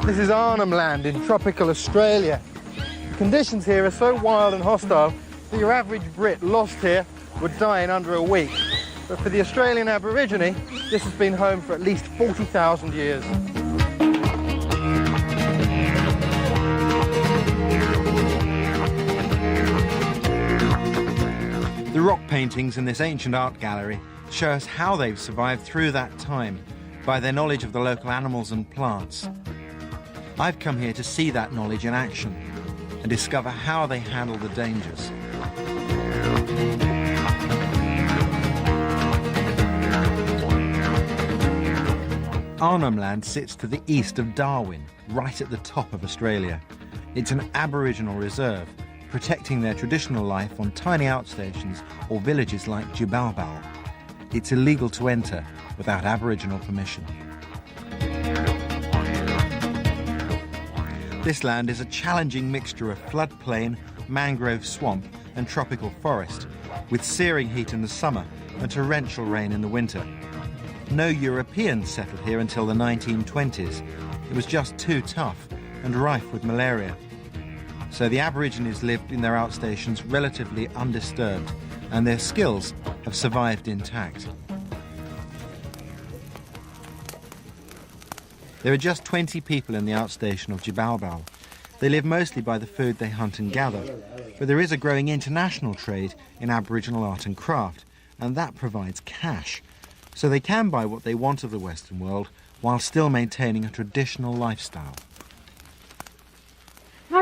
This is Arnhemland in tropical Australia. Conditions here are so wild and hostile that your average Brit lost here would die in under a week. But for the Australian Aborigine, this has been home for at least 40,000 years. The rock paintings in this ancient art gallery show us how they've survived through that time by their knowledge of the local animals and plants. I've come here to see that knowledge in action and discover how they handle the dangers. Arnhemland sits to the east of Darwin, right at the top of Australia. It's an Aboriginal reserve, protecting their traditional life on tiny outstations or villages like Jibalbal. It's illegal to enter without Aboriginal permission. This land is a challenging mixture of floodplain, mangrove swamp and tropical forest, with searing heat in the summer and torrential rain in the winter. No Europeans settled here until the 1920s. It was just too tough and rife with malaria. So the Aborigines lived in their outstations relatively undisturbed, and their skills have survived intact. There are just 20 people in the outstation of Jibalbal. They live mostly by the food they hunt and gather, but there is a growing international trade in Aboriginal art and craft, and that provides cash. So they can buy what they want of the Western world while still maintaining a traditional lifestyle. You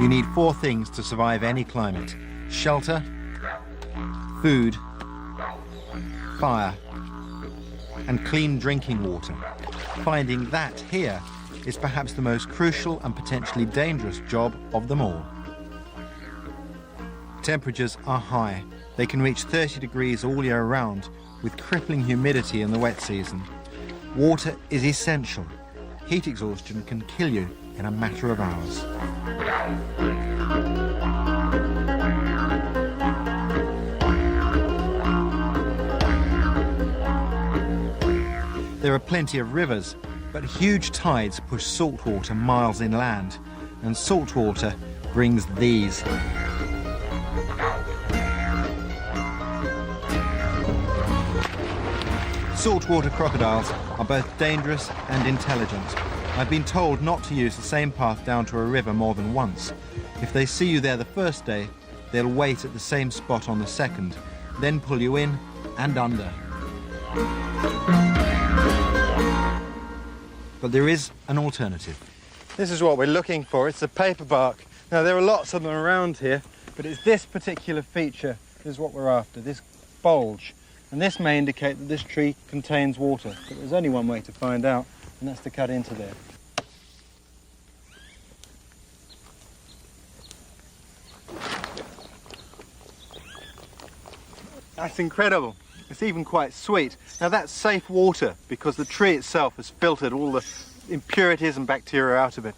need 4 things to survive any climate: shelter, food, fire, and clean drinking water. Finding that here is perhaps the most crucial and potentially dangerous job of them all. Temperatures are high. They can reach 30 degrees all year round, with crippling humidity in the wet season. Water is essential. Heat exhaustion can kill you in a matter of hours. There are plenty of rivers, but huge tides push saltwater miles inland, and saltwater brings these. Saltwater crocodiles are both dangerous and intelligent. I've been told not to use the same path down to a river more than once. If they see you there the first day, they'll wait at the same spot on the second, then pull you in and under. But there is an alternative. This is what we're looking for. It's a paperbark. Now, there are lots of them around here, but it's this particular feature is what we're after, this bulge. And this may indicate that this tree contains water, but there's only one way to find out, and that's to cut into there. That's incredible. It's even quite sweet. Now that's safe water because the tree itself has filtered all the impurities and bacteria out of it.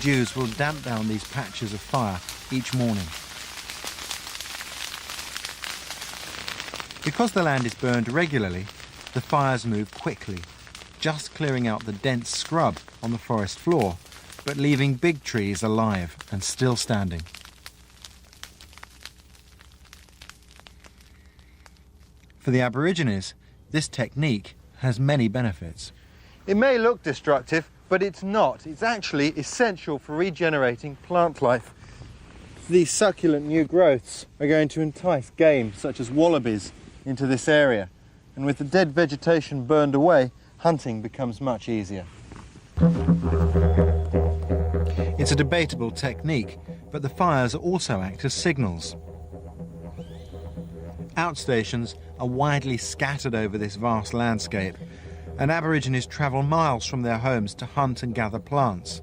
dews will damp down these patches of fire each morning. Because the land is burned regularly, the fires move quickly, just clearing out the dense scrub on the forest floor, but leaving big trees alive and still standing. For the Aborigines, this technique has many benefits. It may look destructive, but it's not. It's actually essential for regenerating plant life. These succulent new growths are going to entice game, such as wallabies, into this area. And with the dead vegetation burned away, hunting becomes much easier. It's a debatable technique, but the fires also act as signals. Outstations are widely scattered over this vast landscape, and Aborigines travel miles from their homes to hunt and gather plants.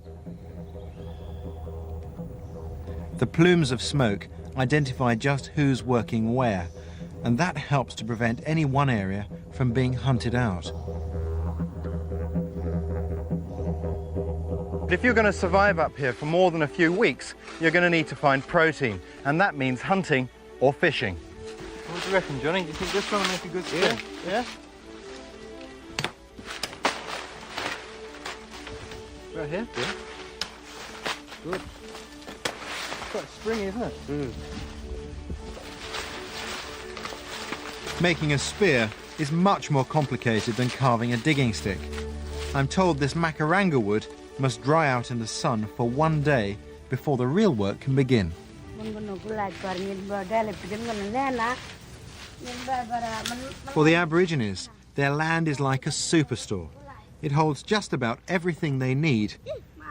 The plumes of smoke identify just who's working where, and that helps to prevent any one area from being hunted out. But if you're going to survive up here for more than a few weeks, you're going to need to find protein, and that means hunting or fishing. What do you reckon, Johnny? Do you think this one will make a good spear? Yeah? Right here? Yeah. Good. It's quite springy, isn't it? Mm. Making a spear is much more complicated than carving a digging stick. I'm told this macaranga wood must dry out in the sun for 1 day before the real work can begin. For the Aborigines, their land is like a superstore. It holds just about everything they need,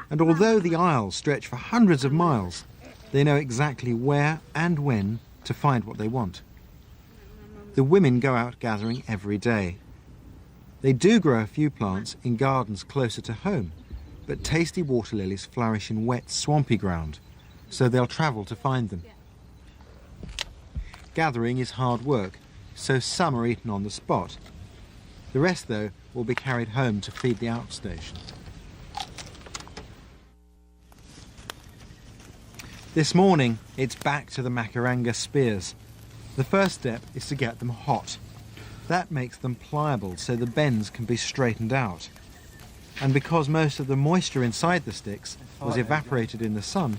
and although the isles stretch for hundreds of miles, they know exactly where and when to find what they want. The women go out gathering every day. They do grow a few plants in gardens closer to home, but tasty water lilies flourish in wet, swampy ground, so they'll travel to find them. Gathering is hard work, so some are eaten on the spot. The rest, though, will be carried home to feed the outstation. This morning, it's back to the macaranga spears. The first step is to get them hot. That makes them pliable so the bends can be straightened out. And because most of the moisture inside the sticks was evaporated in the sun,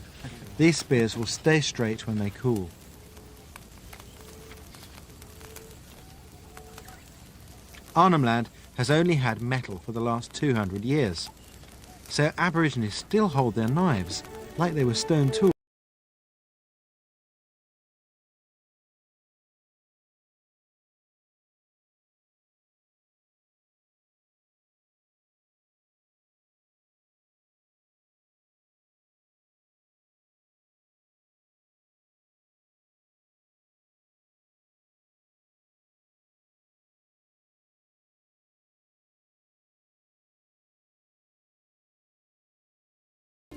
these spears will stay straight when they cool. Arnhemland has only had metal for the last 200 years, so Aborigines still hold their knives like they were stone tools.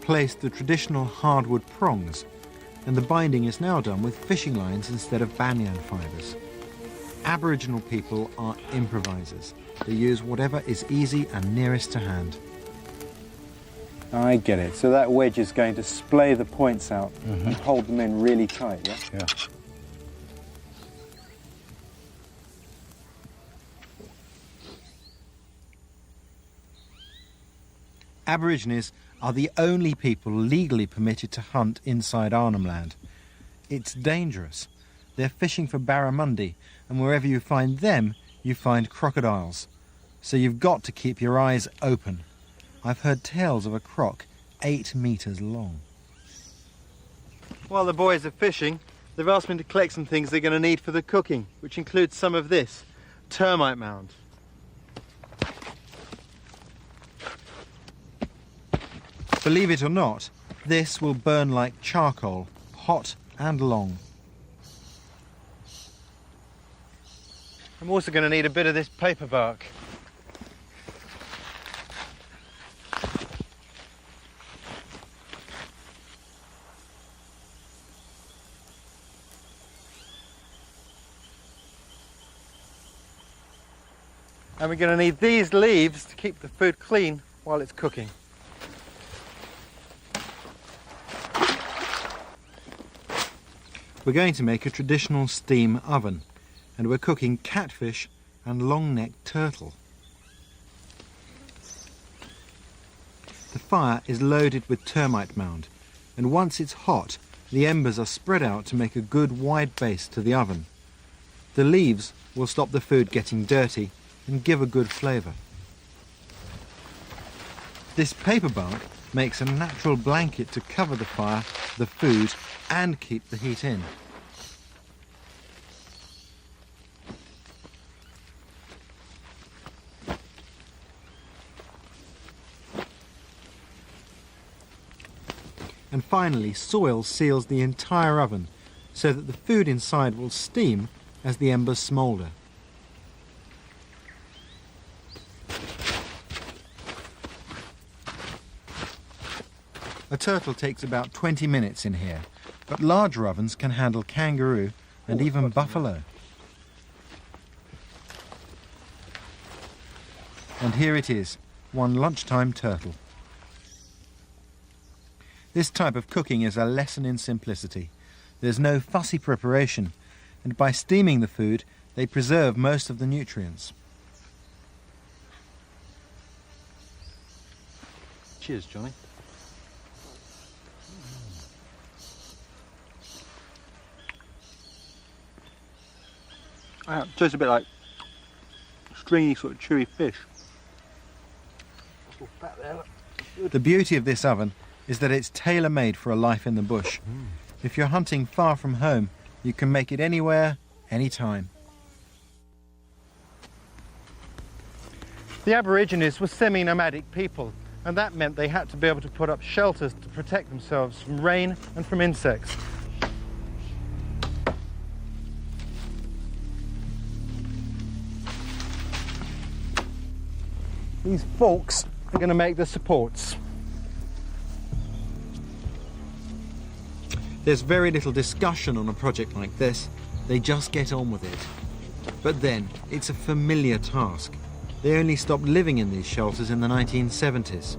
Placed the traditional hardwood prongs, and the binding is now done with fishing lines instead of banyan fibres. Aboriginal people are improvisers. They use whatever is easy and nearest to hand. I get it. So that wedge is going to splay the points out and hold them in really tight, yeah? Yeah. Aborigines are the only people legally permitted to hunt inside Arnhemland. It's dangerous. They're fishing for barramundi, and wherever you find them, you find crocodiles. So you've got to keep your eyes open. I've heard tales of a croc 8 meters long. While the boys are fishing, they've asked me to collect some things they're going to need for the cooking, which includes some of this termite mound. Believe it or not, this will burn like charcoal, hot and long. I'm also going to need a bit of this paper bark. And we're going to need these leaves to keep the food clean while it's cooking. We're going to make a traditional steam oven, and we're cooking catfish and long-necked turtle. The fire is loaded with termite mound, and once it's hot, the embers are spread out to make a good wide base to the oven. The leaves will stop the food getting dirty and give a good flavour. This paper bark makes a natural blanket to cover the fire, the food, and keep the heat in. And finally, soil seals the entire oven so that the food inside will steam as the embers smoulder. A turtle takes about 20 minutes in here, but larger ovens can handle kangaroo and even buffalo. And here it is, one lunchtime turtle. This type of cooking is a lesson in simplicity. There's no fussy preparation, and by steaming the food, they preserve most of the nutrients. Cheers, Johnny. Tastes a bit like stringy, sort of chewy fish. The beauty of this oven is that it's tailor-made for a life in the bush. If you're hunting far from home, you can make it anywhere, anytime. The Aborigines were semi-nomadic people, and that meant they had to be able to put up shelters to protect themselves from rain and from insects. These forks are going to make the supports. There's very little discussion on a project like this. They just get on with it. But then, it's a familiar task. They only stopped living in these shelters in the 1970s.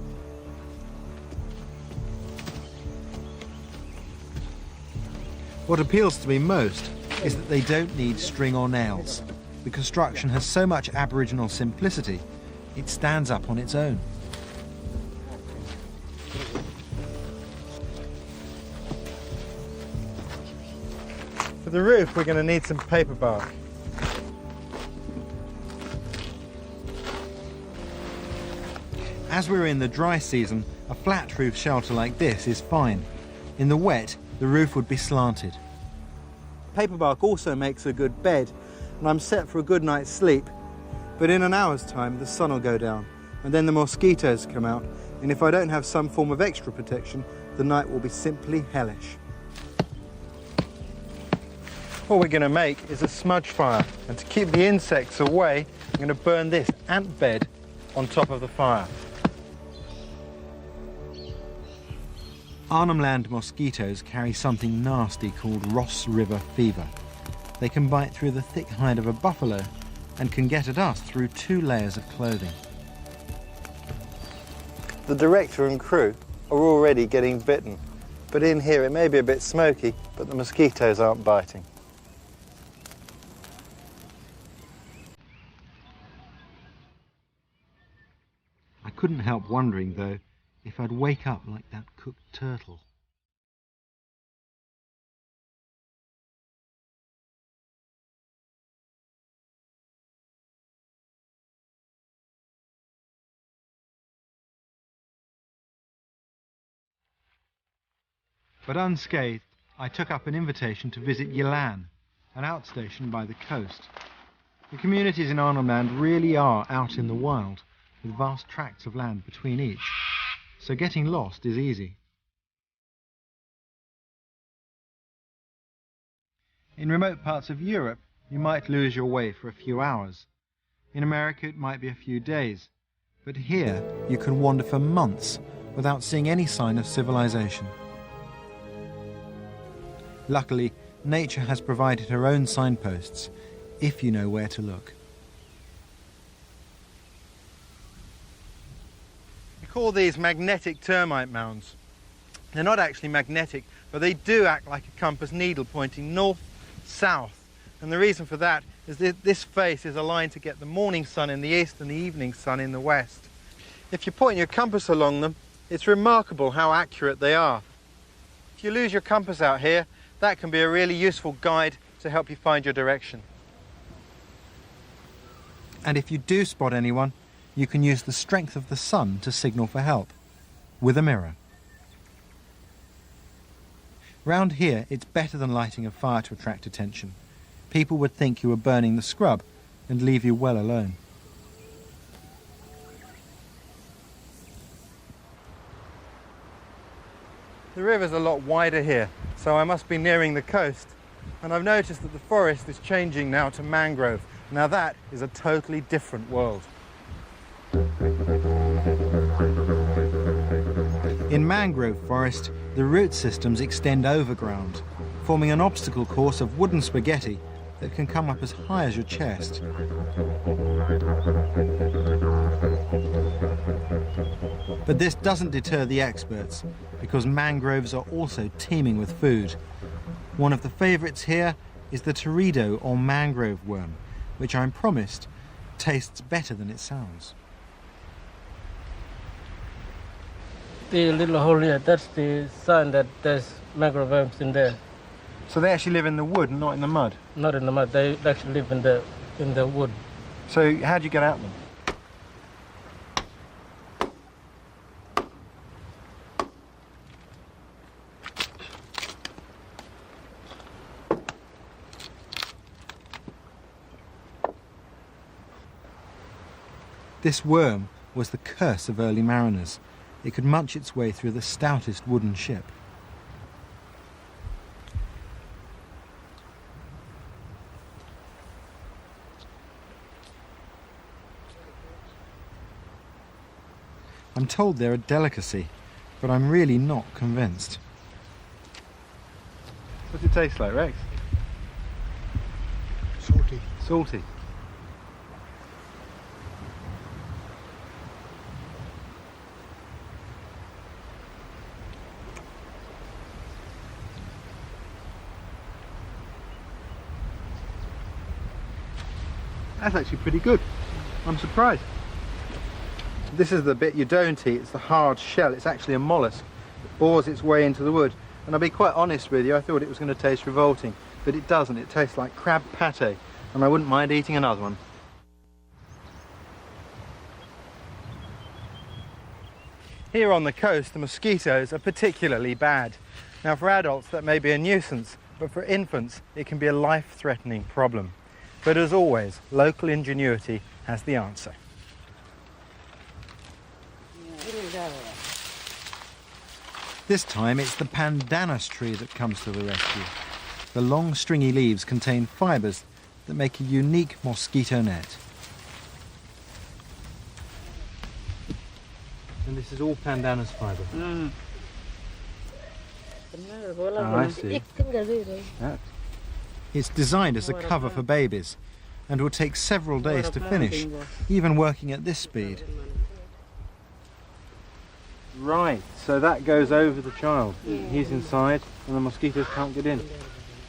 What appeals to me most is that they don't need string or nails. The construction has so much Aboriginal simplicity, it stands up on its own. For the roof, we're going to need some paper bark. As we're in the dry season, a flat roof shelter like this is fine. In the wet, the roof would be slanted. Paperbark also makes a good bed, and I'm set for a good night's sleep. But in an hour's time, the sun will go down, and then the mosquitoes come out, and if I don't have some form of extra protection, the night will be simply hellish. What we're going to make is a smudge fire, and to keep the insects away, I'm going to burn this ant bed on top of the fire. Arnhemland mosquitoes carry something nasty called Ross River fever. They can bite through the thick hide of a buffalo and can get at us through 2 layers of clothing. The director and crew are already getting bitten, but in here it may be a bit smoky, but the mosquitoes aren't biting. I couldn't help wondering, though, if I'd wake up like that cooked turtle. But unscathed, I took up an invitation to visit Yilan, an outstation by the coast. The communities in Arnhemland really are out in the wild, with vast tracts of land between each, so getting lost is easy. In remote parts of Europe, you might lose your way for a few hours. In America, it might be a few days. But here, you can wander for months without seeing any sign of civilization. Luckily, nature has provided her own signposts, if you know where to look. We call these magnetic termite mounds. They're not actually magnetic, but they do act like a compass needle pointing north, south. And the reason for that is that this face is aligned to get the morning sun in the east and the evening sun in the west. If you point your compass along them, it's remarkable how accurate they are. If you lose your compass out here, that can be a really useful guide to help you find your direction. And if you do spot anyone, you can use the strength of the sun to signal for help, with a mirror. Round here, it's better than lighting a fire to attract attention. People would think you were burning the scrub and leave you well alone. The river's a lot wider here, so I must be nearing the coast. And I've noticed that the forest is changing now to mangrove. Now that is a totally different world. In mangrove forest, the root systems extend overground, forming an obstacle course of wooden spaghetti that can come up as high as your chest. But this doesn't deter the experts, because mangroves are also teeming with food. One of the favourites here is the teredo or mangrove worm, which I'm promised tastes better than it sounds. The little hole here, that's the sign that there's mangrove worms in there. So they actually live in the wood and not in the mud? Not in the mud, they actually live in the wood. So how do you get at them? This worm was the curse of early mariners. It could munch its way through the stoutest wooden ship. I'm told they're a delicacy, but I'm really not convinced. What's it taste like, Rex? Salty. Salty. That's actually pretty good. I'm surprised. This is the bit you don't eat. It's the hard shell. It's actually a mollusk that bores its way into the wood. And I'll be quite honest with you, I thought it was going to taste revolting, but it doesn't. It tastes like crab pate, and I wouldn't mind eating another one. Here on the coast, the mosquitoes are particularly bad. Now, for adults, that may be a nuisance, but for infants, it can be a life-threatening problem. But as always, local ingenuity has the answer. This time it's the pandanus tree that comes to the rescue. The long stringy leaves contain fibres that make a unique mosquito net. And this is all pandanus fibre. Oh, I see. It's designed as a cover for babies and will take several days to finish, even working at this speed. Right, so that goes over the child. He's inside and the mosquitoes can't get in.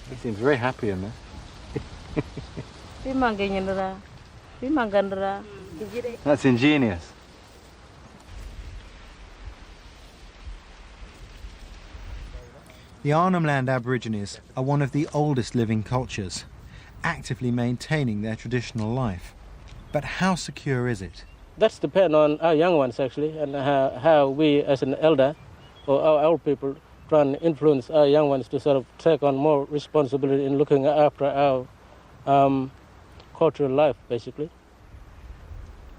He seems very happy in there. That's ingenious. The Arnhemland Aborigines are one of the oldest living cultures, actively maintaining their traditional life. But how secure is it? That's depend on our young ones actually, and how we as an elder or our old people try and influence our young ones to sort of take on more responsibility in looking after our cultural life basically.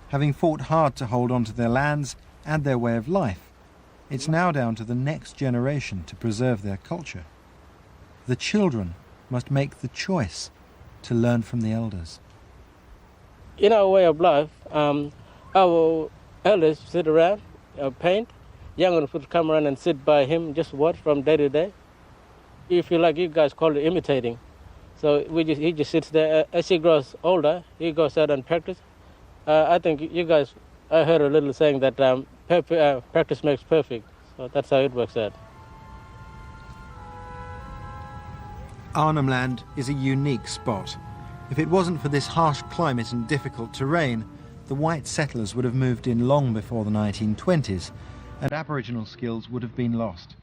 Having fought hard to hold on to their lands and their way of life, it's now down to the next generation to preserve their culture. The children must make the choice to learn from the elders. In our way of life, our elders sit around, paint. Young ones would come around and sit by him, just watch from day to day. You feel like you guys call it imitating. So he just sits there. As he grows older, he goes out and practice. I think you guys, I heard a little saying that practice makes perfect. So that's how it works out. Arnhemland is a unique spot. If it wasn't for this harsh climate and difficult terrain, the white settlers would have moved in long before the 1920s, and Aboriginal skills would have been lost.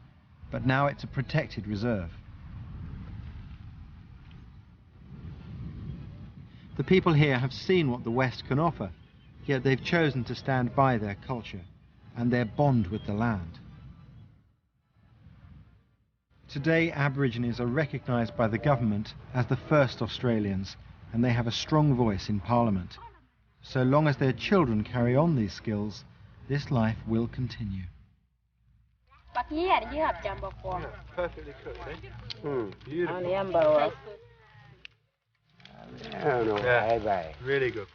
But now it's a protected reserve. The people here have seen what the West can offer, yet they've chosen to stand by their culture and their bond with the land. Today, Aborigines are recognised by the government as the first Australians, and they have a strong voice in Parliament. So long as their children carry on these skills, this life will continue. Perfectly cooked, eh? Beautiful. Yeah, Really good.